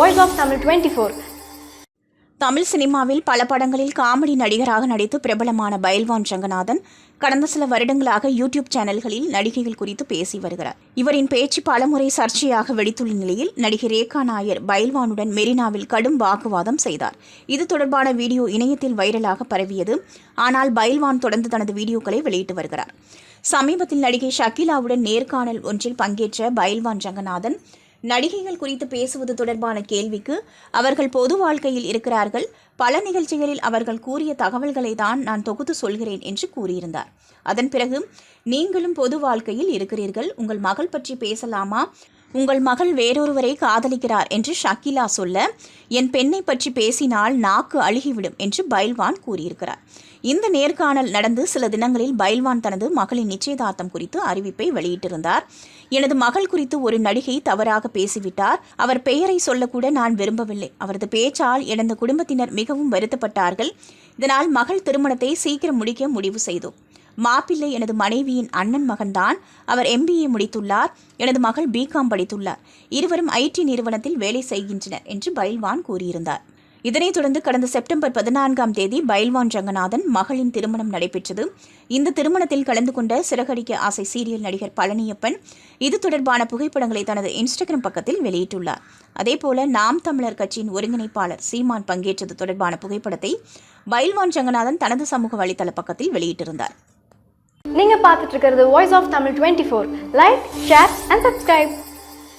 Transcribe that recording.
Voice of Tamil 24. Tamil சினிமாவில் பல படங்களில் காமெடி நடிகராக நடித்து பிரபலமான பைல்வான் ரங்கநாதன் கடந்த சில வருடங்களாக யூடியூப் சேனல்களில் நடிகைகள் குறித்து பேசி வருகிறார். இவரின் பேச்சு பலமுறை சர்ச்சையாக வெடித்துள்ள நிலையில் நடிகை ரேகா நாயர் பைல்வானுடன் மெரினாவில் கடும் வாக்குவாதம் செய்தார். இது தொடர்பான வீடியோ இணையத்தில் வைரலாக பரவியது. ஆனால் பைல்வான் தொடர்ந்து தனது வீடியோக்களை வெளியிட்டு வருகிறார். சமீபத்தில் நடிகை ஷக்கீலாவுடன் நேர்காணல் ஒன்றில் பங்கேற்ற பைல்வான் ரங்கநாதன் நடிகைகள் குறித்து பேசுவது தொடர்பான கேள்விக்கு அவர்கள் பொது வாழ்க்கையில் இருக்கிறார்கள், பல நிகழ்ச்சிகளில் அவர்கள் கூறிய தகவல்களை தான் நான் தொகுத்து சொல்கிறேன் என்று கூறியிருந்தார். அதன் பிறகு நீங்களும் பொது வாழ்க்கையில் இருக்கிறீர்கள், உங்கள் மகள் பற்றி பேசலாமா, உங்கள் மகள் வேறொருவரை காதலிக்கிறார் என்று ஷக்கீலா சொல்ல என் பெண்ணை பற்றி பேசினால் நாக்கு அழுகிவிடும் என்று பைல்வான் கூறியிருக்கிறார். இந்த நேர்காணல் நடந்து சில தினங்களில் பைல்வான் தனது மகளின் நிச்சயதார்த்தம் குறித்து அறிவிப்பை வெளியிட்டிருந்தார். எனது மகள் குறித்து ஒரு நடிகை தவறாக பேசிவிட்டார், அவர் பெயரை சொல்லக்கூட நான் விரும்பவில்லை, அவரது பேச்சால் எனது குடும்பத்தினர் மிகவும் வருத்தப்பட்டார்கள், இதனால் மகள் திருமணத்தை சீக்கிரம் முடிக்க முடிவு செய்தோம். மாப்பிள்ளை எனது மனைவியின் அண்ணன் மகன்தான், அவர் MBA முடித்துள்ளார், எனது மகள் BCom படித்துள்ளார், இருவரும் IT நிறுவனத்தில் வேலை செய்கின்றனர் என்று பைல்வான் கூறியிருந்தார். இதனைத் தொடர்ந்து கடந்த செப்டம்பர் 14ஆம் தேதி பைல்வான் ரங்கநாதன் மகளின் திருமணம் நடைபெற்றது. இந்த திருமணத்தில் கலந்து கொண்ட சிறகடிக்க ஆசை சீரியல் நடிகர் பழனியப்பன் இது தொடர்பான புகைப்படங்களை தனது இன்ஸ்டாகிராம் பக்கத்தில் வெளியிட்டுள்ளார். அதேபோல நாம் தமிழர் கட்சியின் ஒருங்கிணைப்பாளர் சீமான் பங்கேற்றது தொடர்பான புகைப்படத்தை பைல்வான் ரங்கநாதன் தனது சமூக வலைதள பக்கத்தில் வெளியிட்டிருந்தார். நீங்க பார்த்துட்டு இருக்கிறது Voice of Tamil 24. Like, share and subscribe.